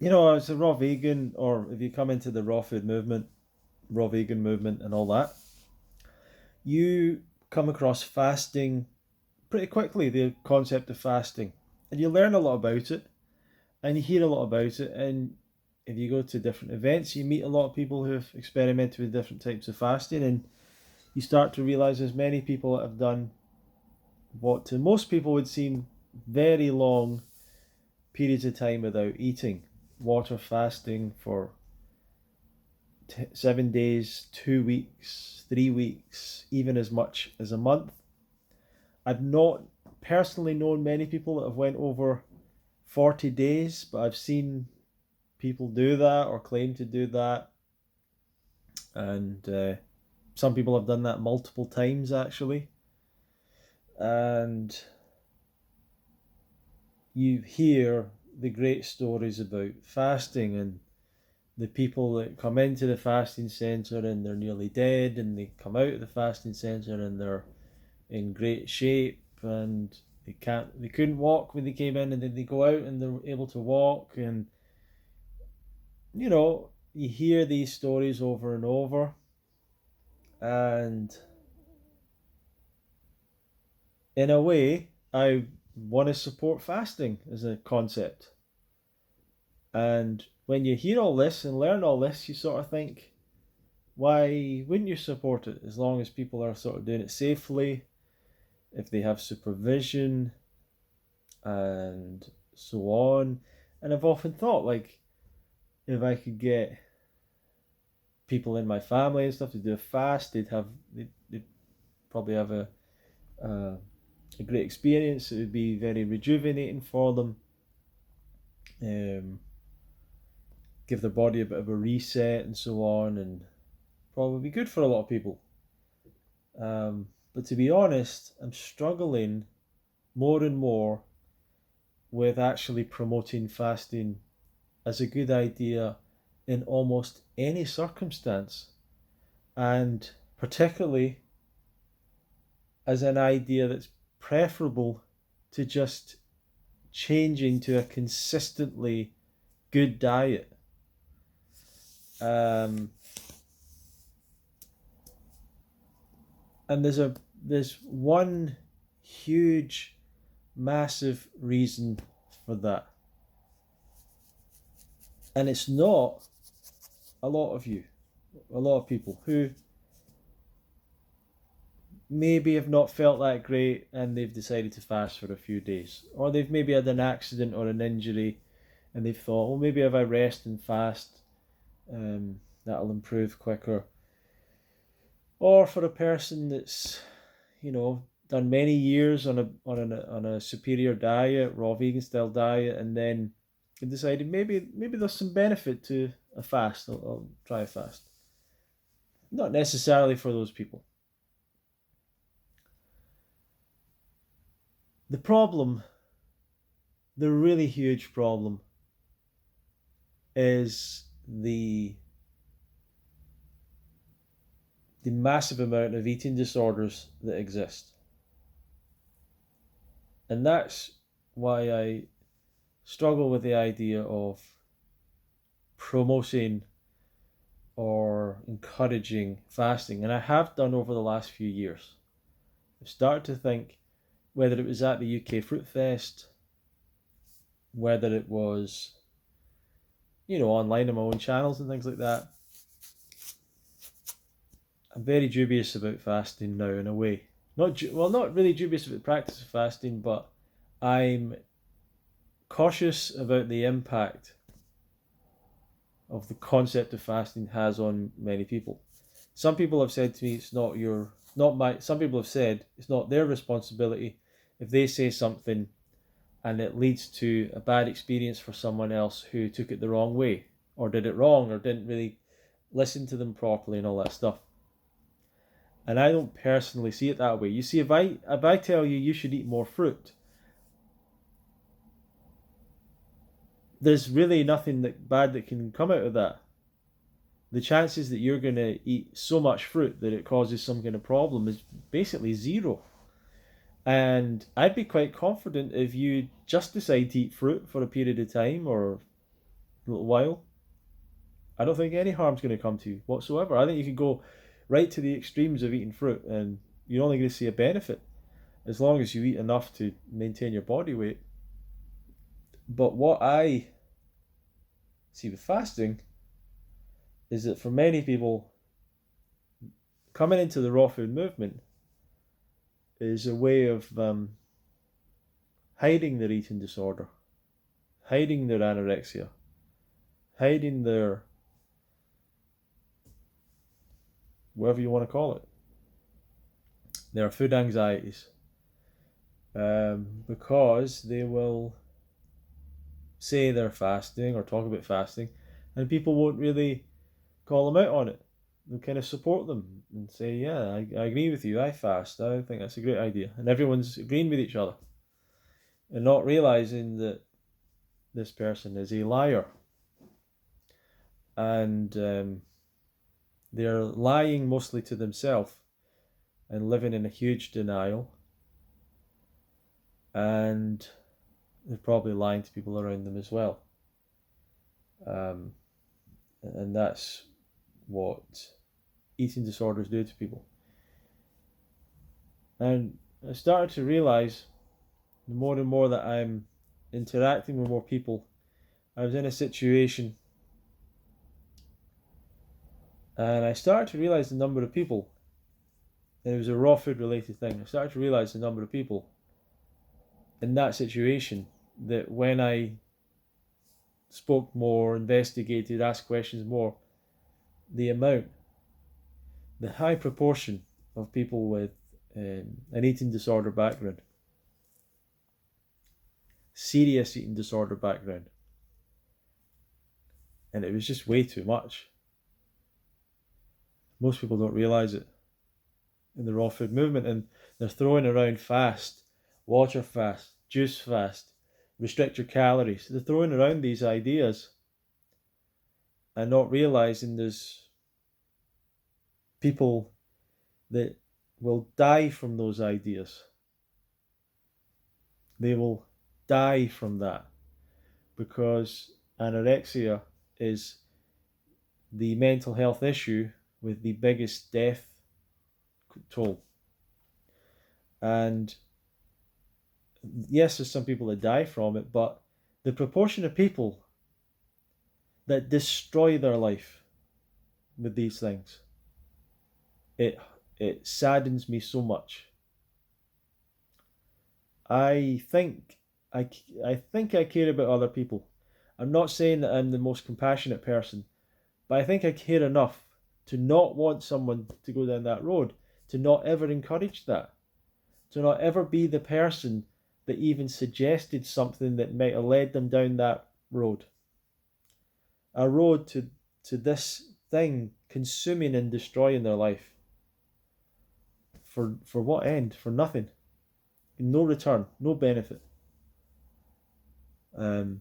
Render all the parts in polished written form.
As a raw vegan, or if you come into the raw food movement, raw vegan movement, and all that, you come across fasting pretty quickly, the concept of fasting. And you learn a lot about it, and you hear a lot about it. And if you go to different events, you meet a lot of people who have experimented with different types of fasting, and you start to realize there's many people that have done what to most people would seem very long periods of time without eating. Water fasting for 7 days, 2 weeks, 3 weeks, even as much as a month. I've not personally known many people that have went over 40 days, but I've seen people do that or claim to do that. And some people have done that multiple times actually. And you hear the great stories about fasting and the people that come into the fasting center and they're nearly dead, and they come out of the fasting center and they're in great shape, and they couldn't walk when they came in, and then they go out and they're able to walk. And you hear these stories over and over. And in a way, I want to support fasting as a concept. And when you hear all this and learn all this, you sort of think, why wouldn't you support it, as long as people are sort of doing it safely, if they have supervision, and so on. And I've often thought, like, if I could get people in my family and stuff to do a fast, they'd probably have a, a great experience. It would be very rejuvenating for them. Um, Give their body a bit of a reset and so on, and probably be good for a lot of people. But to be honest, I'm struggling more and more with actually promoting fasting as a good idea in almost any circumstance, and particularly as an idea that's preferable to just changing to a consistently good diet. Um, and there's one huge, massive reason for that, and it's not a lot of you, a lot of people who maybe have not felt that great and they've decided to fast for a few days, or they've maybe had an accident or an injury and they've thought, well, maybe if I rest and fast, that'll improve quicker. Or for a person that's, done many years on a superior diet, raw vegan style diet, and then decided maybe there's some benefit to a fast. I'll try a fast. Not necessarily for those people. The problem, the really huge problem, is the massive amount of eating disorders that exist. And that's why I struggle with the idea of promoting or encouraging fasting. And I have done over the last few years. I've started to think, whether it was at the UK Fruit Fest, whether it was, online on my own channels and things like that, I'm very dubious about fasting now, in a way. Not really dubious about the practice of fasting, but I'm cautious about the impact of the concept of fasting has on many people. Some people have said to me, some people have said it's not their responsibility if they say something and it leads to a bad experience for someone else who took it the wrong way, or did it wrong, or didn't really listen to them properly and all that stuff. And I don't personally see it that way. You see, if I tell you you should eat more fruit, there's really nothing bad that can come out of that. The chances that you're going to eat so much fruit that it causes some kind of problem is basically zero. And I'd be quite confident if you just decide to eat fruit for a period of time, or little while, I don't think any harm's going to come to you whatsoever. I think you can go right to the extremes of eating fruit and you're only going to see a benefit as long as you eat enough to maintain your body weight. But what I see with fasting is that for many people, coming into the raw food movement is a way of hiding their eating disorder, hiding their anorexia, hiding their, whatever you want to call it, their food anxieties, because they will say they're fasting or talk about fasting, and people won't really call them out on it. They'll kind of support them and say, yeah, I agree with you, I fast, I think that's a great idea. And everyone's agreeing with each other and not realizing that this person is a liar. And they're lying mostly to themselves and living in a huge denial. And they're probably lying to people around them as well. And that's what eating disorders do to people. And I started to realize the more and more that I'm interacting with more people. I was in a situation and I started to realize the number of people, and it was a raw food related thing. I started to realize the number of people in that situation that when I spoke more, investigated, asked questions more, the high proportion of people with an eating disorder background, serious eating disorder background, and it was just way too much. Most people don't realize it in the raw food movement, and they're throwing around fast, water fast, juice fast, restrict your calories. They're throwing around these ideas and not realizing there's people that will die from those ideas. They will die from that because anorexia is the mental health issue with the biggest death toll. And yes, there's some people that die from it, but the proportion of people that destroy their life with these things, it saddens me so much. I think I care about other people. I'm not saying that I'm the most compassionate person, but I think I care enough to not want someone to go down that road, to not ever encourage that, to not ever be the person that even suggested something that might have led them down that road. A road to this thing consuming and destroying their life. For what end? For nothing. No return, no benefit. And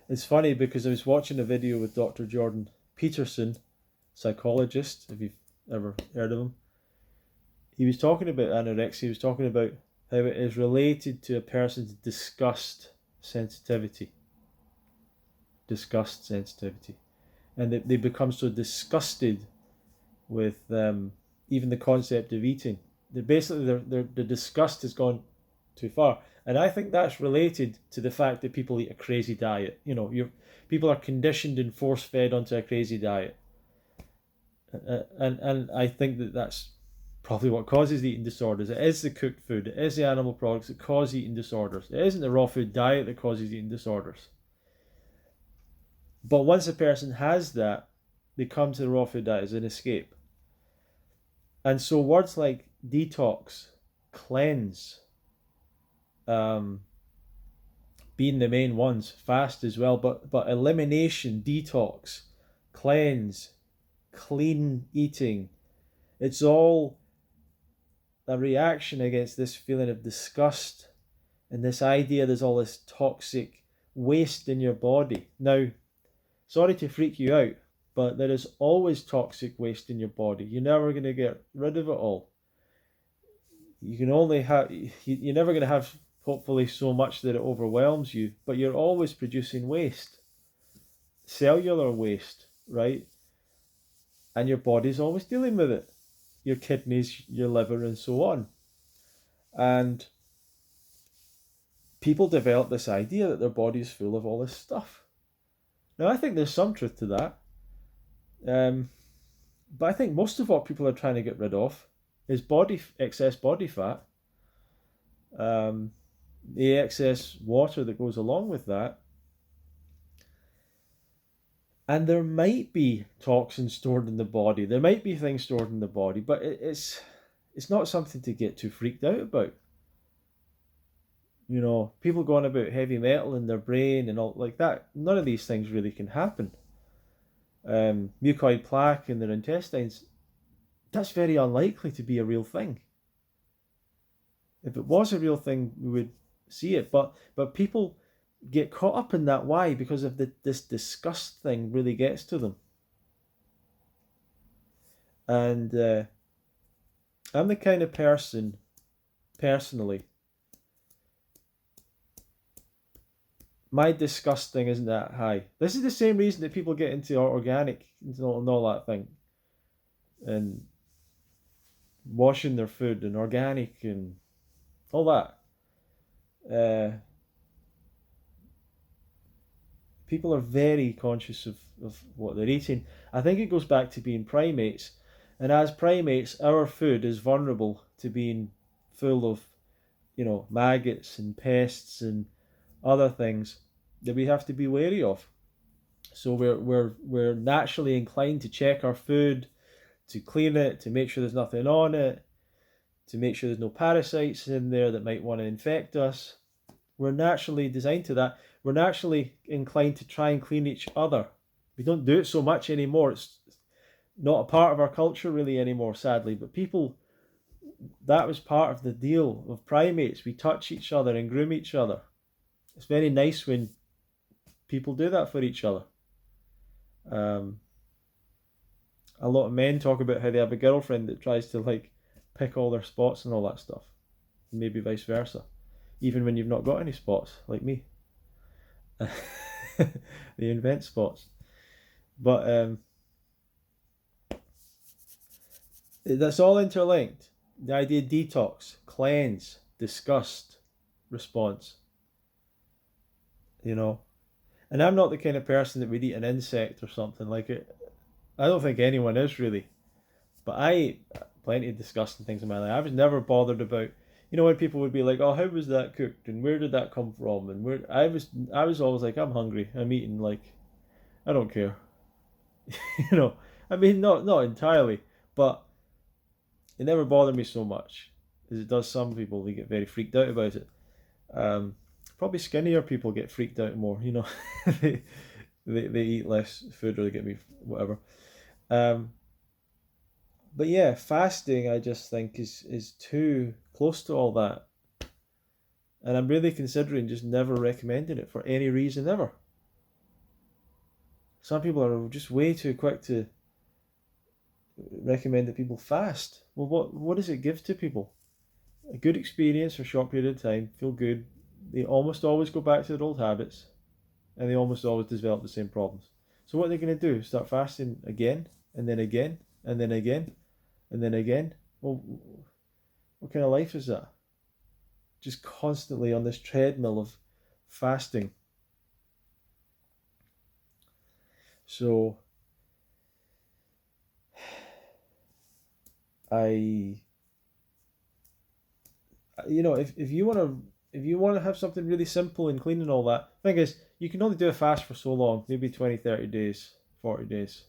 it's funny because I was watching a video with Dr. Jordan Peterson, psychologist, if you've ever heard of him. He was talking about anorexia. He was talking about how it is related to a person's disgust sensitivity. Disgust sensitivity. And they become so disgusted with even the concept of eating. Basically, their disgust has gone too far. And I think that's related to the fact that people eat a crazy diet. You know, people are conditioned and force-fed onto a crazy diet. And I think that's probably what causes eating disorders. It is the cooked food, it is the animal products that cause eating disorders. It isn't the raw food diet that causes eating disorders. But once a person has that, they come to the raw food diet as an escape. And so words like detox, cleanse, being the main ones, fast as well, but elimination, detox, cleanse, clean eating, it's all a reaction against this feeling of disgust and this idea there's all this toxic waste in your body. Now, sorry to freak you out, but there is always toxic waste in your body. You're never going to get rid of it all. You can only have, you're never going to have hopefully so much that it overwhelms you, but you're always producing waste, cellular waste, right? And your body's always dealing with it, your kidneys, your liver, and so on. And people develop this idea that their body is full of all this stuff. Now, I think there's some truth to that. Um, but I think most of what people are trying to get rid of is excess body fat, um, the excess water that goes along with that. And there might be toxins stored in the body. There might be things stored in the body, but it's not something to get too freaked out about. You know, people going about heavy metal in their brain and all like that. None of these things really can happen. Mucoid plaque in their intestines, that's very unlikely to be a real thing. If it was a real thing, we would see it. But people get caught up in that. Why? Because of this disgust thing really gets to them. And I'm the kind of person, personally, my disgusting isn't that high. This is the same reason that people get into organic and all that thing, and washing their food and organic and all that. People are very conscious of what they're eating. I think it goes back to being primates, and as primates, our food is vulnerable to being full of, maggots and pests and other things that we have to be wary of. So we're naturally inclined to check our food, to clean it, to make sure there's nothing on it, to make sure there's no parasites in there that might want to infect us. We're naturally designed to that. We're naturally inclined to try and clean each other. We don't do it so much anymore. It's not a part of our culture really anymore, sadly. But people, that was part of the deal of primates. We touch each other and groom each other. It's very nice when people do that for each other. A lot of men talk about how they have a girlfriend that tries to pick all their spots and all that stuff. Maybe vice versa. Even when you've not got any spots, like me. They invent spots. But that's all interlinked. The idea of detox, cleanse, disgust, response. And I'm not the kind of person that would eat an insect or something like it. I don't think anyone is really. But I eat plenty of disgusting things in my life. I was never bothered about, when people would be like, "Oh, how was that cooked? And where did that come from?" And where I was always like, "I'm hungry. I'm eating. I don't care." I mean, not entirely, but it never bothered me so much as it does some people. They get very freaked out about it. Probably skinnier people get freaked out more. They eat less food or they get me whatever. But yeah, fasting I just think is too close to all that. And I'm really considering just never recommending it for any reason ever. Some people are just way too quick to recommend that people fast. Well, what does it give to people? A good experience for a short period of time, feel good. They almost always go back to their old habits, and they almost always develop the same problems. So what are they going to do? Start fasting again, and then again, and then again, and then again? Well, what kind of life is that? Just constantly on this treadmill of fasting. So if you want to have something really simple and clean and all that, thing is, you can only do a fast for so long, maybe 20, 30 days, 40 days.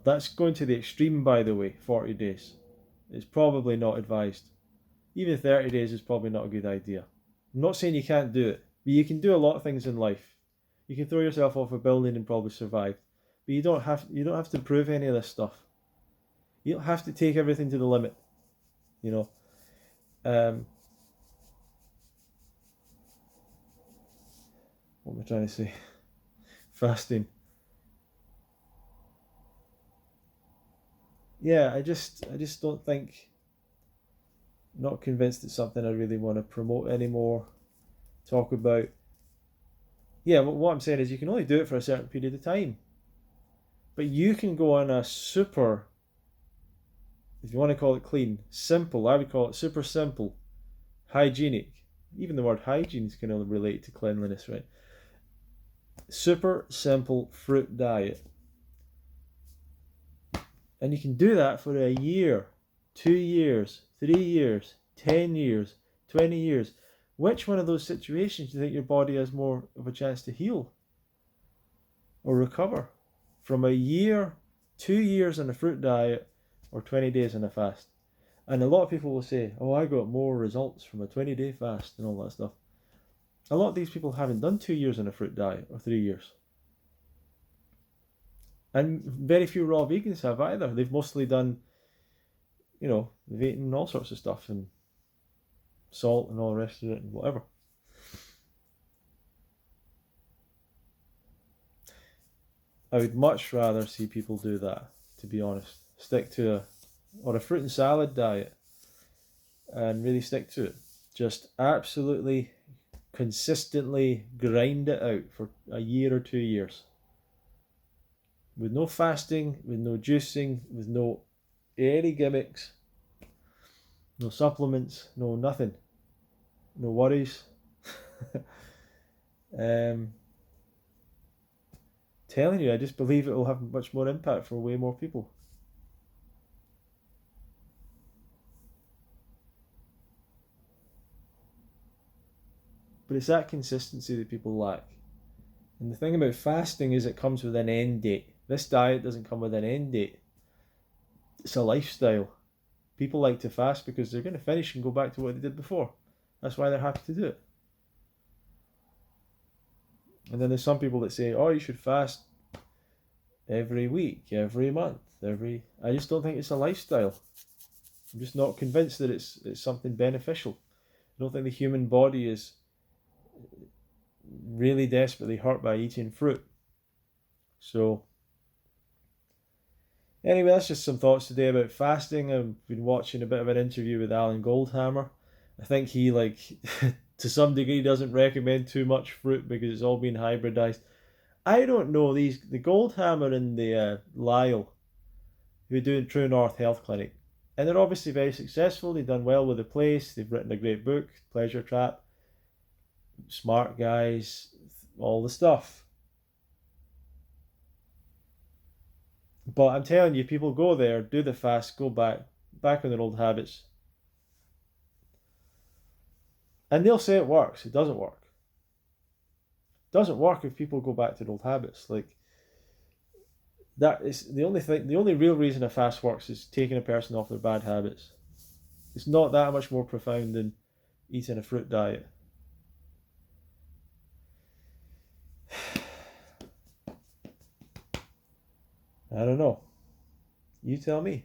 That's going to the extreme, by the way. 40 days. It's probably not advised. Even 30 days is probably not a good idea. I'm not saying you can't do it, but you can do a lot of things in life. You can throw yourself off a building and probably survive. But you don't have to prove any of this stuff. You don't have to take everything to the limit. What am I trying to say? Fasting. Yeah, I just don't think Not convinced it's something I really want to promote anymore, talk about. Yeah, what I'm saying is you can only do it for a certain period of time. But you can go on a super, if you want to call it clean, simple, I would call it super simple, hygienic. Even the word hygiene is going to relate to cleanliness, right? Super simple fruit diet. And you can do that for a year, 2 years, 3 years, 10 years, 20 years. Which one of those situations do you think your body has more of a chance to heal or recover? From a year, 2 years on a fruit diet, or 20 days on a fast? And a lot of people will say, oh, I got more results from a 20-day fast and all that stuff. A lot of these people haven't done 2 years on a fruit diet or 3 years. And very few raw vegans have either. They've mostly done, they've eaten all sorts of stuff and salt and all the rest of it and whatever. I would much rather see people do that, to be honest. Stick to a fruit and salad diet and really stick to it. Just absolutely consistently grind it out for a year or 2 years. With no fasting, with no juicing, with no any gimmicks, no supplements, no nothing, no worries. Telling you, I just believe it will have much more impact for way more people. But it's that consistency that people lack. And the thing about fasting is it comes with an end date. This diet doesn't come with an end date. It's a lifestyle. People like to fast because they're going to finish and go back to what they did before. That's why they're happy to do it. And then there's some people that say, oh, you should fast every week, every month, I just don't think it's a lifestyle. I'm just not convinced that it's something beneficial. I don't think the human body is really desperately hurt by eating fruit. So anyway, that's just some thoughts today about fasting. I've been watching a bit of an interview with Alan Goldhammer. I think he, to some degree, doesn't recommend too much fruit because it's all been hybridized. I don't know, the Goldhammer and the Lyle, who are doing True North Health Clinic, and they're obviously very successful. They've done well with the place. They've written a great book, Pleasure Trap. Smart guys, all the stuff. But I'm telling you, people go there, do the fast, go back on their old habits. And they'll say it works. It doesn't work. It doesn't work if people go back to their old habits. That is the only thing. The only real reason a fast works is taking a person off their bad habits. It's not that much more profound than eating a fruit diet. I don't know. You tell me.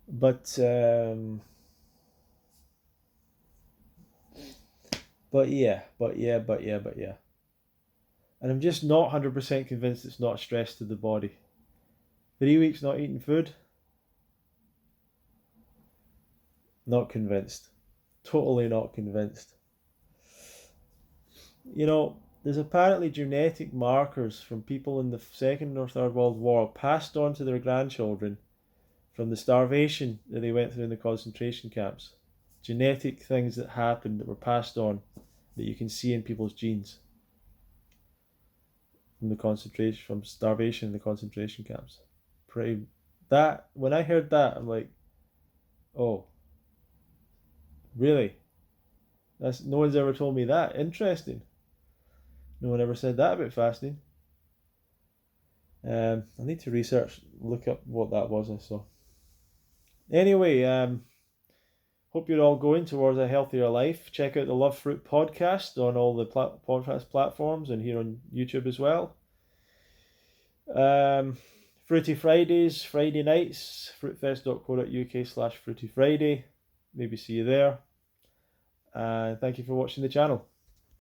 But yeah. And I'm just not 100% convinced it's not stress to the body. 3 weeks not eating food? Not convinced. Totally not convinced. There's apparently genetic markers from people in the Second or Third World War passed on to their grandchildren from the starvation that they went through in the concentration camps. Genetic things that happened that were passed on that you can see in people's genes from starvation in the concentration camps. When I heard that, I'm like, oh, really? No one's ever told me that. Interesting. No one ever said that about fasting. I need to look up what that was I saw. Anyway, hope you're all going towards a healthier life. Check out the Love Fruit podcast on all the podcast platforms and here on YouTube as well. Fruity Fridays, Friday nights, fruitfest.co.uk/Fruity Friday. Maybe see you there. And thank you for watching the channel.